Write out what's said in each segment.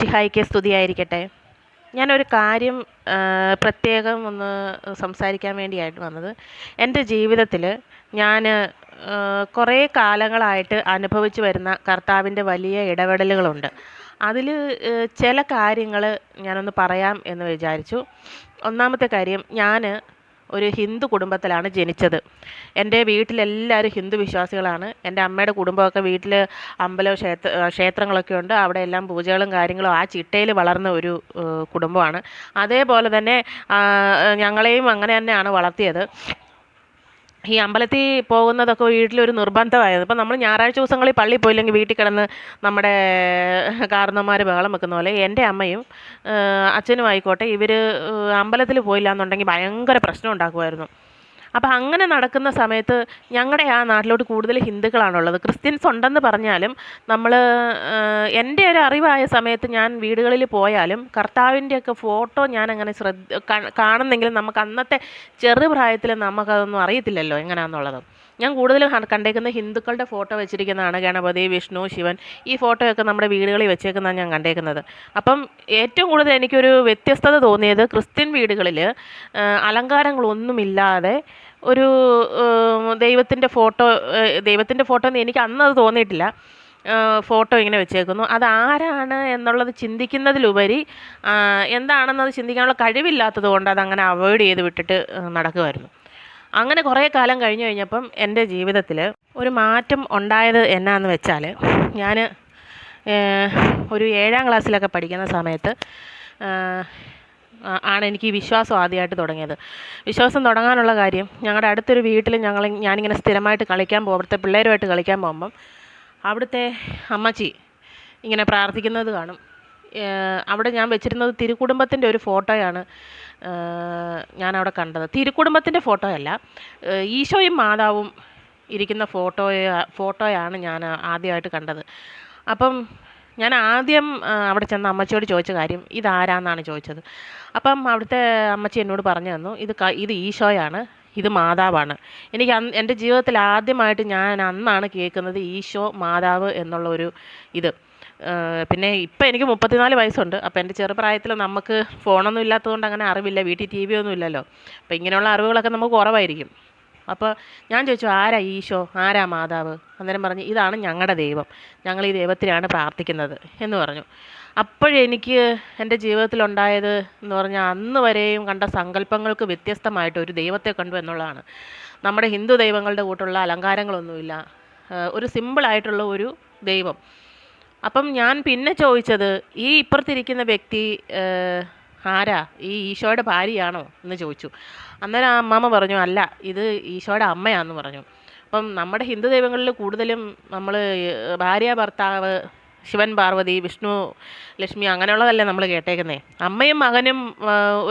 മിശിഹായ്ക്ക് സ്തുതിയായിരിക്കട്ടെ. ഞാനൊരു കാര്യം പ്രത്യേകം ഒന്ന് സംസാരിക്കാൻ വേണ്ടിയായിട്ട് വന്നത്. എൻ്റെ ജീവിതത്തിൽ ഞാൻ കുറേ കാലങ്ങളായിട്ട് അനുഭവിച്ചു വരുന്ന കർത്താവിൻ്റെ വലിയ ഇടപെടലുകളുണ്ട്. അതിൽ ചില കാര്യങ്ങൾ ഞാനൊന്ന് പറയാം എന്ന് വിചാരിച്ചു. ഒന്നാമത്തെ കാര്യം, ഞാൻ ഒരു ഹിന്ദു കുടുംബത്തിലാണ് ജനിച്ചത്. എൻ്റെ വീട്ടിലെല്ലാവരും ഹിന്ദു വിശ്വാസികളാണ്. എൻ്റെ അമ്മയുടെ കുടുംബമൊക്കെ വീട്ടിൽ അമ്പലവും ക്ഷേത്രങ്ങളൊക്കെ ഉണ്ട്. അവിടെ എല്ലാം പൂജകളും കാര്യങ്ങളും ആ ചിട്ടയിൽ വളർന്ന ഒരു കുടുംബമാണ്. അതേപോലെ തന്നെ ഞങ്ങളെയും അങ്ങനെ തന്നെയാണ് വളർത്തിയത്. ഈ അമ്പലത്തിൽ പോകുന്നതൊക്കെ വീട്ടിലൊരു നിർബന്ധമായിരുന്നു. ഇപ്പം നമ്മൾ ഞായറാഴ്ച ദിവസങ്ങളിൽ പള്ളിയിൽ പോയില്ലെങ്കിൽ വീട്ടിൽ കിടന്ന് നമ്മുടെ കാരണവന്മാർ ബഹളം വെക്കുന്ന പോലെ എൻ്റെ അമ്മയും അച്ഛനും ആയിക്കോട്ടെ, ഇവർ അമ്പലത്തിൽ പോയില്ല എന്നുണ്ടെങ്കിൽ ഭയങ്കര പ്രശ്നം ഉണ്ടാക്കുമായിരുന്നു. അപ്പം അങ്ങനെ നടക്കുന്ന സമയത്ത് ഞങ്ങളുടെ ആ നാട്ടിലോട്ട് കൂടുതൽ ഹിന്ദുക്കളാണുള്ളത്. ക്രിസ്ത്യൻസ് ഉണ്ടെന്ന് പറഞ്ഞാലും നമ്മൾ എൻ്റെ ഒരു അറിവായ സമയത്ത് ഞാൻ വീടുകളിൽ പോയാലും കർത്താവിൻ്റെയൊക്കെ ഫോട്ടോ ഞാൻ അങ്ങനെ കാണുന്നെങ്കിലും നമുക്ക് അന്നത്തെ ചെറുപ്രായത്തിൽ നമുക്കതൊന്നും അറിയത്തില്ലല്ലോ എങ്ങനെയാണെന്നുള്ളത്. ഞാൻ കൂടുതലും കണ്ടേക്കുന്നത് ഹിന്ദുക്കളുടെ ഫോട്ടോ വെച്ചിരിക്കുന്നതാണ്. ഗണപതി, വിഷ്ണു, ശിവൻ, ഈ ഫോട്ടോയൊക്കെ നമ്മുടെ വീടുകളിൽ വെച്ചേക്കുന്നതാണ് ഞാൻ കണ്ടേക്കുന്നത്. അപ്പം ഏറ്റവും കൂടുതൽ എനിക്കൊരു വ്യത്യസ്തത തോന്നിയത് ക്രിസ്ത്യൻ വീടുകളിൽ അലങ്കാരങ്ങളൊന്നുമില്ലാതെ ഒരു ദൈവത്തിൻ്റെ ഫോട്ടോ എന്ന് എനിക്ക് അന്നത് തോന്നിയിട്ടില്ല. ഫോട്ടോ ഇങ്ങനെ വെച്ചേക്കുന്നു. അതാരാണ് എന്നുള്ളത് ചിന്തിക്കുന്നതിലുപരി എന്താണെന്നത് ചിന്തിക്കാനുള്ള കഴിവില്ലാത്തത് കൊണ്ട് അതങ്ങനെ അവോയ്ഡ് ചെയ്ത് വിട്ടിട്ട് നടക്കുമായിരുന്നു. അങ്ങനെ കുറേ കാലം കഴിഞ്ഞപ്പം എൻ്റെ ജീവിതത്തിൽ ഒരു മാറ്റം ഉണ്ടായത് എന്നാന്ന് വെച്ചാൽ, ഞാൻ ഒരു 7ാം ക്ലാസ്സിലൊക്കെ പഠിക്കുന്ന സമയത്ത് ആണ് എനിക്ക് ഈ വിശ്വാസം ആദ്യമായിട്ട് തുടങ്ങിയത്. വിശ്വാസം തുടങ്ങാനുള്ള കാര്യം, ഞങ്ങളുടെ അടുത്തൊരു വീട്ടിൽ ഞാനിങ്ങനെ സ്ഥിരമായിട്ട് കളിക്കാൻ പോകും, അവിടുത്തെ പിള്ളേരുമായിട്ട് കളിക്കാൻ പോകുമ്പം അവിടുത്തെ അമ്മച്ചി ഇങ്ങനെ പ്രാർത്ഥിക്കുന്നത് കാണും. അവിടെ ഞാൻ വെച്ചിരുന്നത് തിരുക്കുടുംബത്തിൻ്റെ ഒരു ഫോട്ടോയാണ് ഞാനവിടെ കണ്ടത്. തിരുക്കുടുംബത്തിൻ്റെ ഫോട്ടോയല്ല, ഈശോയും മാതാവും ഇരിക്കുന്ന ഫോട്ടോയാണ് ഞാൻ ആദ്യമായിട്ട് കണ്ടത്. അപ്പം ഞാൻ ആദ്യം അവിടെ ചെന്ന് അമ്മച്ചിയോട് ചോദിച്ച കാര്യം ഇതാരാന്നാണ് ചോദിച്ചത്. അപ്പം അവിടുത്തെ അമ്മച്ചി എന്നോട് പറഞ്ഞു തന്നു, ഇത് ഈശോയാണ്, ഇത് മാതാവാണ്. എനിക്ക് എൻ്റെ ജീവിതത്തിൽ ആദ്യമായിട്ട് ഞാൻ അന്നാണ് കേൾക്കുന്നത് ഈശോ മാതാവ് എന്നുള്ള ഒരു ഇത്. പിന്നെ ഇപ്പം എനിക്ക് 34 വയസ്സുണ്ട്. അപ്പോൾ എൻ്റെ ചെറുപ്രായത്തിൽ നമുക്ക് ഫോണൊന്നും ഇല്ലാത്തതുകൊണ്ട് അങ്ങനെ അറിവില്ല, വീട്ടിൽ TV ഒന്നും ഇല്ലല്ലോ. അപ്പോൾ ഇങ്ങനെയുള്ള അറിവുകളൊക്കെ നമുക്ക് കുറവായിരിക്കും. അപ്പോൾ ഞാൻ ചോദിച്ചു, ആരാ ഈശോ, ആരാ മാതാവ്? അന്നേരം പറഞ്ഞു, ഇതാണ് ഞങ്ങളുടെ ദൈവം, ഞങ്ങൾ ഈ ദൈവത്തിനാണ് പ്രാർത്ഥിക്കുന്നത് എന്ന് പറഞ്ഞു. അപ്പോഴെനിക്ക് എൻ്റെ ജീവിതത്തിലുണ്ടായത് എന്ന് പറഞ്ഞാൽ, അന്ന് വരെയും കണ്ട സങ്കല്പങ്ങൾക്ക് വ്യത്യസ്തമായിട്ട് ഒരു ദൈവത്തെ കണ്ടു എന്നുള്ളതാണ്. നമ്മുടെ ഹിന്ദു ദൈവങ്ങളുടെ കൂട്ടുള്ള അലങ്കാരങ്ങളൊന്നുമില്ല, ഒരു സിമ്പിളായിട്ടുള്ള ഒരു ദൈവം. അപ്പം ഞാൻ പിന്നെ ചോദിച്ചത്, ഈ ഇപ്പുറത്തിരിക്കുന്ന വ്യക്തി ആരാ, ഈ ഈശോയുടെ ഭാര്യയാണോ എന്ന് ചോദിച്ചു. അന്നേരം ആ അമ്മാമ്മ പറഞ്ഞു, അല്ല, ഇത് ഈശോയുടെ അമ്മയാണെന്ന് പറഞ്ഞു. അപ്പം നമ്മുടെ ഹിന്ദു ദൈവങ്ങളിൽ കൂടുതലും നമ്മൾ ഭാര്യ ഭർത്താവ്, ശിവൻ പാർവതി, വിഷ്ണു ലക്ഷ്മി, അങ്ങനെയുള്ളതല്ലേ നമ്മൾ കേട്ടേക്കുന്നേ. അമ്മയും മകനും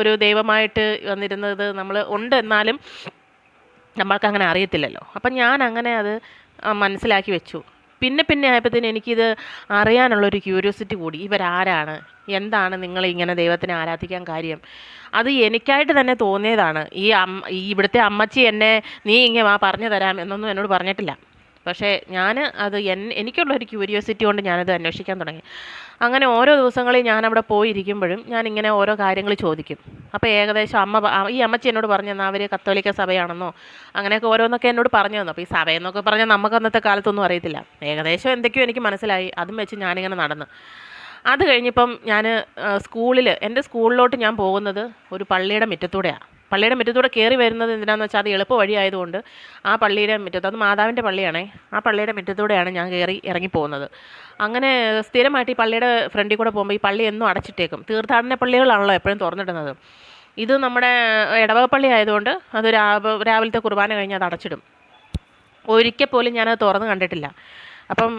ഒരു ദൈവമായിട്ട് വന്നിരുന്നത് നമ്മൾ ഉണ്ട്, എന്നാലും നമ്മൾക്കങ്ങനെ അറിയത്തില്ലല്ലോ. അപ്പം ഞാൻ അങ്ങനെ അത് മനസ്സിലാക്കി വെച്ചു. പിന്നെ ആയപ്പോഴത്തേനും എനിക്കിത് അറിയാനുള്ളൊരു ക്യൂരിയോസിറ്റി കൂടി. ഇവരാരാണ്, എന്താണ് നിങ്ങൾ ഇങ്ങനെ ദൈവത്തിനെ ആരാധിക്കാൻ കാര്യം? അത് എനിക്കായിട്ട് തന്നെ തോന്നിയതാണ്. ഈ ഇവിടുത്തെ അമ്മച്ചി എന്നെ നീ ഇങ്ങനെ പറഞ്ഞു തരാം എന്നൊന്നും എന്നോട് പറഞ്ഞിട്ടില്ല. പക്ഷേ ഞാൻ അത് എനിക്കുള്ളൊരു ക്യൂരിയോസിറ്റി കൊണ്ട് ഞാനത് അന്വേഷിക്കാൻ തുടങ്ങി. അങ്ങനെ ഓരോ ദിവസങ്ങളിൽ ഞാനവിടെ പോയിരിക്കുമ്പോഴും ഞാനിങ്ങനെ ഓരോ കാര്യങ്ങൾ ചോദിക്കും. അപ്പോൾ ഏകദേശം ഈ അമ്മച്ചി എന്നോട് പറഞ്ഞു തന്നാൽ അവർ കത്തോലിക്ക സഭയാണെന്നോ അങ്ങനെയൊക്കെ ഓരോന്നൊക്കെ എന്നോട് പറഞ്ഞു തന്നു. അപ്പോൾ ഈ സഭയെന്നൊക്കെ പറഞ്ഞാൽ നമുക്ക് അന്നത്തെ കാലത്തൊന്നും അറിയത്തില്ല. ഏകദേശം എന്തൊക്കെയോ എനിക്ക് മനസ്സിലായി. അതും വെച്ച് ഞാനിങ്ങനെ നടന്നു. അത് കഴിഞ്ഞപ്പം ഞാൻ എൻ്റെ സ്കൂളിലോട്ട് ഞാൻ പോകുന്നത് ഒരു പള്ളിയുടെ മുറ്റത്തൂടെയാണ്. പള്ളിയുടെ മുറ്റത്തൂടെ കയറി വരുന്നത് എന്തിനാണെന്ന് വെച്ചാൽ അത് എളുപ്പ വഴിയായതുകൊണ്ട് ആ പള്ളിയുടെ മുറ്റത്ത്, അത് മാതാവിൻ്റെ പള്ളിയാണേ, ആ പള്ളിയുടെ മുറ്റത്തൂടെയാണ് ഞാൻ ഇറങ്ങിപ്പോകുന്നത്. അങ്ങനെ സ്ഥിരമായിട്ട് ഈ പള്ളിയുടെ ഫ്രണ്ടിൽ കൂടെ പോകുമ്പോൾ ഈ പള്ളി എന്നും അടച്ചിട്ടേക്കും. തീർത്ഥാടന പള്ളികളാണല്ലോ എപ്പോഴും തുറന്നിടുന്നത്. ഇത് നമ്മുടെ ഇടവക പള്ളി ആയതുകൊണ്ട് അത് രാവിലത്തെ കുർബാന കഴിഞ്ഞ് അത് അടച്ചിടും. ഒരിക്കൽ പോലും ഞാനത് തുറന്ന് കണ്ടിട്ടില്ല. അപ്പം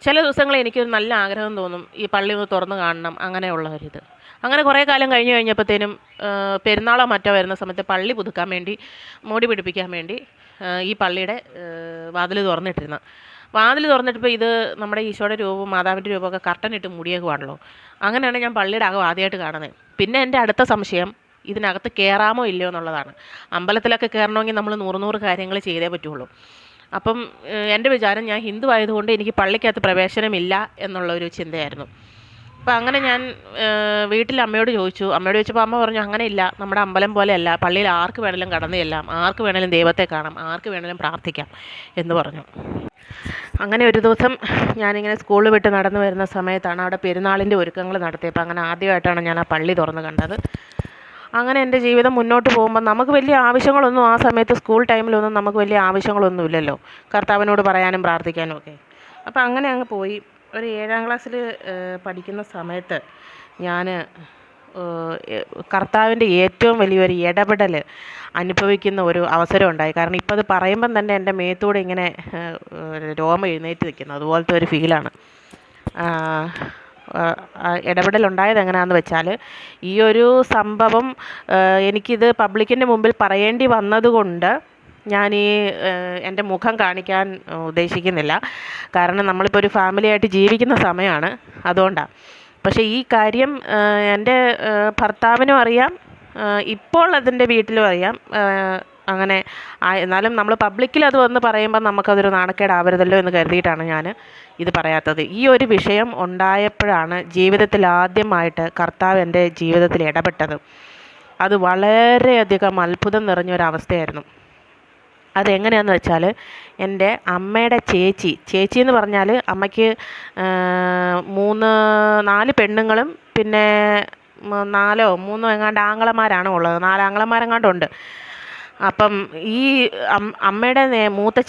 ചില ദിവസങ്ങളിൽ എനിക്കൊരു നല്ല ആഗ്രഹം തോന്നും, ഈ പള്ളി ഒന്ന് തുറന്ന് കാണണം, അങ്ങനെയുള്ളൊരിത്. അങ്ങനെ കുറേ കാലം കഴിഞ്ഞപ്പോഴത്തേനും പെരുന്നാളോ മറ്റോ വരുന്ന സമയത്ത് പള്ളി പുതുക്കാൻ വേണ്ടി, മോടി പിടിപ്പിക്കാൻ വേണ്ടി ഈ പള്ളിയുടെ വാതിൽ തുറന്നിട്ടിപ്പോൾ ഇത് നമ്മുടെ ഈശോയുടെ രൂപവും മാതാവിൻ്റെ രൂപമൊക്കെ കർട്ടനിട്ട് മൂടിയേക്കുവാണല്ലോ. അങ്ങനെയാണ് ഞാൻ പള്ളിയുടെ അകം ആദ്യമായിട്ട് കാണുന്നത്. പിന്നെ എൻ്റെ അടുത്ത സംശയം ഇതിനകത്ത് കയറാമോ ഇല്ലയോ എന്നുള്ളതാണ്. അമ്പലത്തിലൊക്കെ കയറണമെങ്കിൽ നമ്മൾ 100 കാര്യങ്ങൾ ചെയ്തേ പറ്റുള്ളൂ. അപ്പം എൻ്റെ വിചാരം, ഞാൻ ഹിന്ദു ആയതുകൊണ്ട് എനിക്ക് പള്ളിക്കകത്ത് പ്രവേശനമില്ല എന്നുള്ളൊരു ചിന്തയായിരുന്നു. അപ്പം അങ്ങനെ ഞാൻ വീട്ടിൽ അമ്മയോട് ചോദിച്ചപ്പോൾ അമ്മ പറഞ്ഞു അങ്ങനെയില്ല, നമ്മുടെ അമ്പലം പോലെയല്ല, പള്ളിയിൽ ആർക്ക് വേണേലും കടന്നു ചെല്ലാം, ആർക്ക് വേണേലും ദൈവത്തെ കാണാം, ആർക്ക് വേണേലും പ്രാർത്ഥിക്കാം എന്ന് പറഞ്ഞു. അങ്ങനെ ഒരു ദിവസം ഞാനിങ്ങനെ സ്കൂളിൽ വിട്ട് നടന്നു വരുന്ന സമയത്താണ് അവിടെ പെരുന്നാളിൻ്റെ ഒരുക്കങ്ങൾ നടത്തിയപ്പോൾ അങ്ങനെ ആദ്യമായിട്ടാണ് ഞാൻ ആ പള്ളി തുറന്ന് കണ്ടത്. അങ്ങനെ എൻ്റെ ജീവിതം മുന്നോട്ട് പോകുമ്പോൾ നമുക്ക് വലിയ ആവശ്യങ്ങളൊന്നും ആ സമയത്ത് സ്കൂൾ ടൈമിലൊന്നും നമുക്ക് വലിയ ആവശ്യങ്ങളൊന്നും ഇല്ലല്ലോ, കർത്താവിനോട് പറയാനും പ്രാർത്ഥിക്കാനും ഒക്കെ. അപ്പോൾ അങ്ങനെ അങ്ങ് പോയി. ഒരു 7ാം ക്ലാസ്സിൽ പഠിക്കുന്ന സമയത്ത് ഞാൻ കർത്താവിൻ്റെ ഏറ്റവും വലിയൊരു ഇടപെടൽ അനുഭവിക്കുന്ന ഒരു അവസരം ഉണ്ടായി. കാരണം ഇപ്പോൾ അത് പറയുമ്പം തന്നെ എൻ്റെ മേത്തൂടെ ഇങ്ങനെ രോമം എഴുന്നേറ്റ് നിൽക്കുന്നു, അതുപോലത്തെ ഒരു ഫീലാണ്. ഇടപെടലുണ്ടായത് എങ്ങനെയാണെന്ന് വെച്ചാൽ, ഈ ഒരു സംഭവം എനിക്കിത് പബ്ലിക്കിൻ്റെ മുമ്പിൽ പറയേണ്ടി വന്നതുകൊണ്ട് ഞാൻ എൻ്റെ മുഖം കാണിക്കാൻ ഉദ്ദേശിക്കുന്നില്ല. കാരണം നമ്മളിപ്പോൾ ഒരു ഫാമിലിയായിട്ട് ജീവിക്കുന്ന സമയമാണ്, അതുകൊണ്ടാണ്. പക്ഷേ ഈ കാര്യം എൻ്റെ ഭർത്താവിനും അറിയാം, ഇപ്പോൾ അതിൻ്റെ വീട്ടിലും അറിയാം. അങ്ങനെ എന്നാലും നമ്മൾ പബ്ലിക്കിൽ അത് വന്ന് പറയുമ്പോൾ നമുക്കതൊരു നാണക്കേടാവരുതല്ലോ എന്ന് കരുതിയിട്ടാണ് ഞാൻ ഇത് പറയാത്തത്. ഈ ഒരു വിഷയം ഉണ്ടായപ്പോഴാണ് ജീവിതത്തിൽ ആദ്യമായിട്ട് കർത്താവ് എൻ്റെ ജീവിതത്തിൽ ഇടപെട്ടത്. അത് വളരെയധികം അത്ഭുതം നിറഞ്ഞൊരവസ്ഥയായിരുന്നു. അതെങ്ങനെയാണെന്ന് വെച്ചാൽ, എൻ്റെ അമ്മയുടെ ചേച്ചി എന്ന് പറഞ്ഞാൽ അമ്മയ്ക്ക് 4 പെണ്ണുങ്ങളും പിന്നെ 4 3 എങ്ങാണ്ട് ആങ്ങളമാരാണ് ഉള്ളത്. 4 ആങ്ങളമാരെങ്ങാണ്ടുണ്ട്. അപ്പം ഈ അമ്മയുടെ മൂത്ത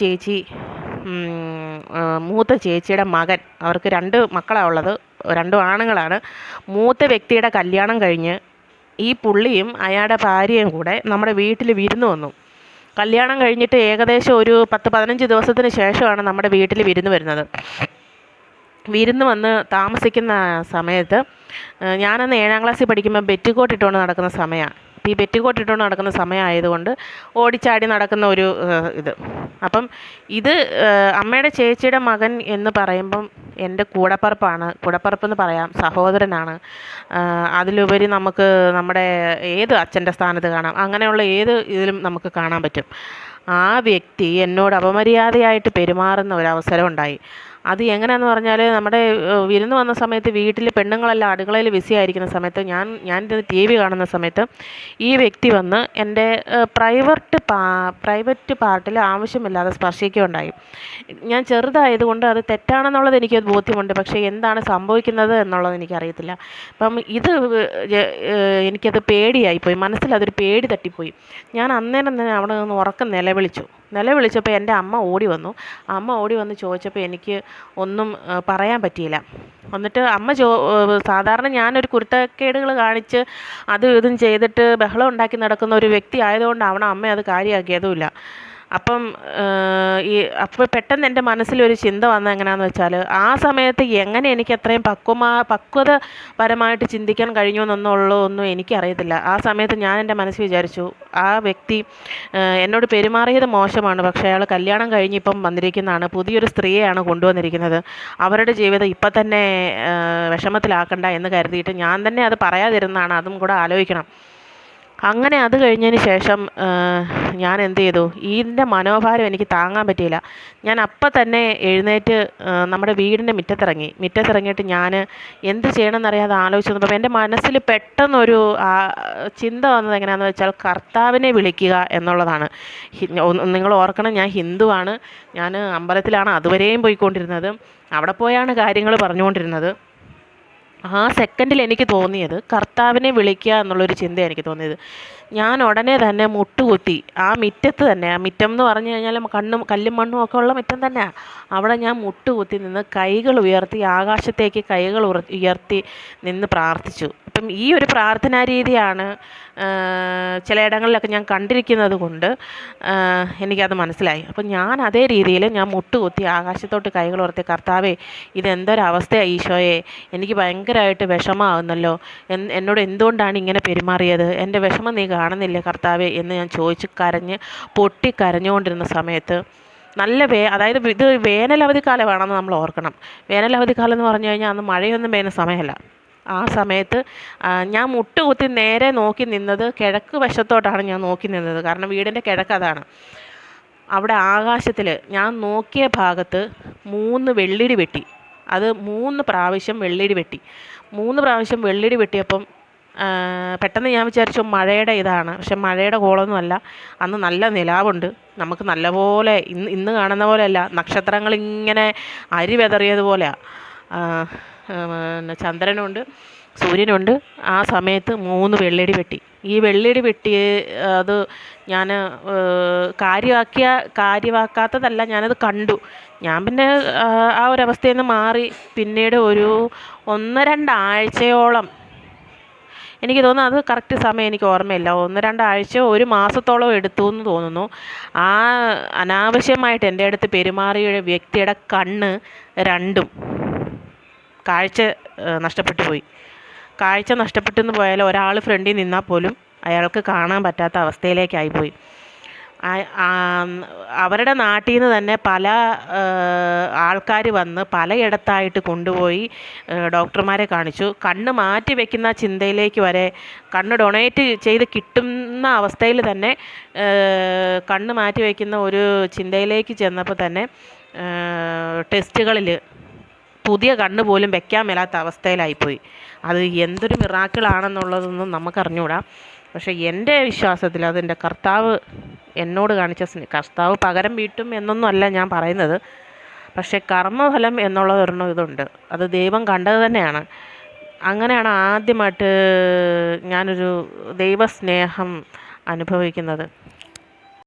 ചേച്ചിയുടെ മകൻ, അവർക്ക് 2 മക്കളാണ് ഉള്ളത്, 2 ആണുങ്ങളാണ്. മൂത്ത വ്യക്തിയുടെ കല്യാണം കഴിഞ്ഞ് ഈ പുള്ളിയും അയാളുടെ ഭാര്യയും കൂടെ നമ്മുടെ വീട്ടിൽ വിരുന്ന് വന്നു. കല്യാണം കഴിഞ്ഞിട്ട് ഏകദേശം ഒരു 10-15 ദിവസത്തിന് ശേഷമാണ് നമ്മുടെ വീട്ടിൽ വിരുന്ന് വരുന്നത്. വിരുന്ന് വന്ന് താമസിക്കുന്ന സമയത്ത് ഞാനന്ന് 7ാം ക്ലാസ്സിൽ പഠിക്കുമ്പോൾ പെറ്റിക്കോട്ട് ഇട്ടുകൊണ്ട് നടക്കുന്ന സമയമാണ്. ഈ പെറ്റിക്കോട്ട് ഇട്ടുകൊണ്ട് നടക്കുന്ന സമയമായതുകൊണ്ട് ഓടിച്ചാടി നടക്കുന്ന ഒരു ഇത്. അപ്പം ഇത് അമ്മയുടെ ചേച്ചിയുടെ മകൻ എന്ന് പറയുമ്പം എൻ്റെ കൂടപ്പറപ്പെന്ന് പറയാം, സഹോദരനാണ്. അതിലുപരി നമുക്ക് നമ്മുടെ ഏത് അച്ഛൻ്റെ സ്ഥാനത്ത് കാണാം, അങ്ങനെയുള്ള ഏത് ഇതിലും നമുക്ക് കാണാൻ പറ്റും. ആ വ്യക്തി എന്നോട് അപമര്യാദയായിട്ട് പെരുമാറുന്ന ഒരവസരം ഉണ്ടായി. അത് എങ്ങനെയാണെന്ന് പറഞ്ഞാൽ, നമ്മുടെ വിരുന്ന് വന്ന സമയത്ത് വീട്ടിൽ പെണ്ണുങ്ങളെല്ലാം അടുക്കളയിൽ ബിസി ആയിരിക്കുന്ന സമയത്ത് ഞാൻ TV കാണുന്ന സമയത്ത് ഈ വ്യക്തി വന്ന് എൻ്റെ പ്രൈവറ്റ് പാർട്ടിൽ ആവശ്യമില്ലാതെ സ്പർശിക്കുകയുണ്ടായി. ഞാൻ ചെറുതായതുകൊണ്ട് അത് തെറ്റാണെന്നുള്ളത് എനിക്ക് ബോധ്യമുണ്ട്, പക്ഷേ എന്താണ് സംഭവിക്കുന്നത് എന്നുള്ളത് എനിക്കറിയത്തില്ല. അപ്പം എനിക്കത് പേടിയായിപ്പോയി, മനസ്സിലതൊരു പേടി തട്ടിപ്പോയി. ഞാൻ അന്നേരം തന്നെ അവിടെ നിന്ന് ഉറക്കം നിലവിളിച്ചപ്പോൾ എൻ്റെ അമ്മ ഓടി വന്ന് ചോദിച്ചപ്പോൾ എനിക്ക് ഒന്നും പറയാൻ പറ്റിയില്ല. എന്നിട്ട് അമ്മ സാധാരണ ഞാനൊരു കുരുത്തക്കേടുകൾ കാണിച്ച് അതും ഇതും ചെയ്തിട്ട് ബഹളം ഉണ്ടാക്കി നടക്കുന്ന ഒരു വ്യക്തി ആയതുകൊണ്ടാവണം അമ്മ അത് കാര്യമാക്കിയതുമില്ല. അപ്പോൾ പെട്ടെന്ന് എൻ്റെ മനസ്സിലൊരു ചിന്ത വന്നത് എങ്ങനെയാണെന്ന് വെച്ചാൽ, ആ സമയത്ത് എങ്ങനെ എനിക്ക് അത്രയും പക്വതപരമായിട്ട് ചിന്തിക്കാൻ കഴിഞ്ഞു ഒന്നും എനിക്കറിയത്തില്ല. ആ സമയത്ത് ഞാൻ എൻ്റെ മനസ്സിൽ വിചാരിച്ചു, ആ വ്യക്തി എന്നോട് പെരുമാറിയത് മോശമാണ്, പക്ഷേ അയാൾ കല്യാണം കഴിഞ്ഞ് ഇപ്പം വന്നിരിക്കുന്നതാണ്, പുതിയൊരു സ്ത്രീയെയാണ് കൊണ്ടുവന്നിരിക്കുന്നത്, അവരുടെ ജീവിതം ഇപ്പം തന്നെ വിഷമത്തിലാക്കണ്ട എന്ന് കരുതിയിട്ട് ഞാൻ തന്നെ അത് പറയാതിരുന്നതാണ്. അതും കൂടെ ആലോചിക്കണം. അങ്ങനെ അത് കഴിഞ്ഞതിന് ശേഷം ഞാൻ എന്ത് ചെയ്തു, ഇതിൻ്റെ മനോഭാരം എനിക്ക് താങ്ങാൻ പറ്റിയില്ല. ഞാൻ അപ്പം തന്നെ എഴുന്നേറ്റ് നമ്മുടെ വീടിൻ്റെ മുറ്റത്തിറങ്ങിയിട്ട് ഞാൻ എന്ത് ചെയ്യണമെന്നറിയാതെ ആലോചിച്ച് നോക്കുമ്പോൾ എൻ്റെ മനസ്സിൽ പെട്ടെന്നൊരു ചിന്ത വന്നത് എങ്ങനെയാണെന്ന് വെച്ചാൽ, കർത്താവിനെ വിളിക്കുക എന്നുള്ളതാണ്. നിങ്ങൾ ഓർക്കണം, ഞാൻ ഹിന്ദുവാണ്, ഞാൻ അമ്പലത്തിലാണ് അതുവരെയും പോയിക്കൊണ്ടിരുന്നത്, അവിടെ പോയാണ് കാര്യങ്ങൾ പറഞ്ഞുകൊണ്ടിരുന്നത്. ആ സെക്കൻഡിൽ എനിക്ക് തോന്നിയത് കർത്താവിനെ വിളിക്കുക എന്നുള്ളൊരു ചിന്ത എനിക്ക് തോന്നിയത്. ഞാൻ ഉടനെ തന്നെ മുട്ടുകുത്തി ആ മുറ്റത്ത് തന്നെ, ആ മുറ്റം എന്ന് പറഞ്ഞു കഴിഞ്ഞാൽ കല്ലും മണ്ണും ഒക്കെ ഉള്ള മുറ്റം തന്നെയാണ്, അവിടെ ഞാൻ മുട്ടുകുത്തി നിന്ന് കൈകൾ ഉയർത്തി ആകാശത്തേക്ക് ഉയർത്തി നിന്ന് പ്രാർത്ഥിച്ചു. അപ്പം ഈ ഒരു പ്രാർത്ഥനാ രീതിയാണ് ചിലയിടങ്ങളിലൊക്കെ ഞാൻ കണ്ടിരിക്കുന്നത് കൊണ്ട് എനിക്കത് മനസ്സിലായി. അപ്പം ഞാൻ അതേ രീതിയിൽ ഞാൻ മുട്ടുകുത്തി ആകാശത്തോട്ട് കൈകൾ ഉയർത്തി, കർത്താവേ ഇതെന്തൊരവസ്ഥയാണ് ഈശോയെ, എനിക്ക് ഭയങ്കരമായിട്ട് വിഷമമാകുന്നല്ലോ, എന്നോട് എന്തുകൊണ്ടാണ് ഇങ്ങനെ പെരുമാറിയത്, എൻ്റെ വിഷമം നീ കാണുന്നില്ലേ കർത്താവേ എന്ന് ഞാൻ പൊട്ടിക്കരഞ്ഞുകൊണ്ടിരുന്ന സമയത്ത് അതായത് ഇത് വേനലവധിക്കാലമാണെന്ന് നമ്മൾ ഓർക്കണം. വേനലവധിക്കാലം എന്ന് പറഞ്ഞു കഴിഞ്ഞാൽ അന്ന് മഴയൊന്നും പെയ്യുന്ന സമയമല്ല. ആ സമയത്ത് ഞാൻ മുട്ടുകുത്തി നേരെ നോക്കി നിന്നത് കിഴക്ക് വശത്തോട്ടാണ് ഞാൻ നോക്കി നിന്നത്. കാരണം വീടിൻ്റെ കിഴക്ക് അതാണ്. അവിടെ ആകാശത്തിൽ ഞാൻ നോക്കിയ ഭാഗത്ത് 3 വെള്ളിടി വെട്ടി. അത് 3 പ്രാവശ്യം വെള്ളിടി വെട്ടി. 3 പ്രാവശ്യം വെള്ളിടി വെട്ടിയപ്പം പെട്ടെന്ന് ഞാൻ വിചാരിച്ചു മഴയുടെ ഇതാണ്. പക്ഷെ മഴയുടെ കോളൊന്നുമല്ല. അന്ന് നല്ല നിലാവുണ്ട്. നമുക്ക് നല്ലപോലെ ഇന്ന് കാണുന്ന പോലെയല്ല, നക്ഷത്രങ്ങളിങ്ങനെ അരി വിതറിയതുപോലെയാണ്. പിന്നെ ചന്ദ്രനുണ്ട്, സൂര്യനുണ്ട്. ആ സമയത്ത് 3 വെള്ളിടി വെട്ടി. ഈ വെള്ളിടി വെട്ടി അത് ഞാൻ കാര്യമാക്കാത്തതല്ല, ഞാനത് കണ്ടു. ഞാൻ പിന്നെ ആ ഒരവസ്ഥയിൽ നിന്ന് മാറി. പിന്നീട് ഒരു 1-2 ആഴ്ചയോളം, എനിക്ക് തോന്നുന്നു, അത് കറക്റ്റ് സമയം എനിക്ക് ഓർമ്മയില്ല, 1-2 ആഴ്ചയോ 1 മാസത്തോളം എടുത്തു എന്ന് തോന്നുന്നു. ആ അനാവശ്യമായിട്ട് എൻ്റെ അടുത്ത് പെരുമാറിയ വ്യക്തിയുടെ കണ്ണ് രണ്ടും കാഴ്ച നഷ്ടപ്പെട്ടു പോയി. കാഴ്ച നഷ്ടപ്പെട്ടെന്ന് പോയാൽ ഒരാൾ ഫ്രണ്ടിൽ നിന്നാൽ പോലും അയാൾക്ക് കാണാൻ പറ്റാത്ത അവസ്ഥയിലേക്കായിപ്പോയി. അവരുടെ നാട്ടിൽ നിന്ന് തന്നെ പല ആൾക്കാർ വന്ന് പലയിടത്തായിട്ട് കൊണ്ടുപോയി ഡോക്ടർമാരെ കാണിച്ചു. കണ്ണ് മാറ്റി വയ്ക്കുന്ന ചിന്തയിലേക്ക് വരെ, കണ്ണ് ഡൊണേറ്റ് ചെയ്ത് കിട്ടുന്ന അവസ്ഥയിൽ തന്നെ കണ്ണ് മാറ്റി വയ്ക്കുന്ന ഒരു ചിന്തയിലേക്ക് ചെന്നപ്പോൾ തന്നെ ടെസ്റ്റുകളിൽ പുതിയ കണ്ണ് പോലും വെക്കാൻ മേലാത്ത അവസ്ഥയിലായിപ്പോയി. അത് എന്തൊരു മിറാക്കിളാണെന്നുള്ളതൊന്നും നമുക്കറിഞ്ഞുകൂടാ. പക്ഷേ എൻ്റെ വിശ്വാസത്തിൽ അതെൻ്റെ കർത്താവ് എന്നോട് കാണിച്ച കർത്താവ് പകരം വീട്ടും എന്നൊന്നും അല്ല ഞാൻ പറയുന്നത്. പക്ഷേ കർമ്മഫലം എന്നുള്ളതൊരെണ്ണം ഇതുണ്ട്. അത് ദൈവം കണ്ടത് തന്നെയാണ്. അങ്ങനെയാണ് ആദ്യമായിട്ട് ഞാനൊരു ദൈവസ്നേഹം അനുഭവിക്കുന്നത്.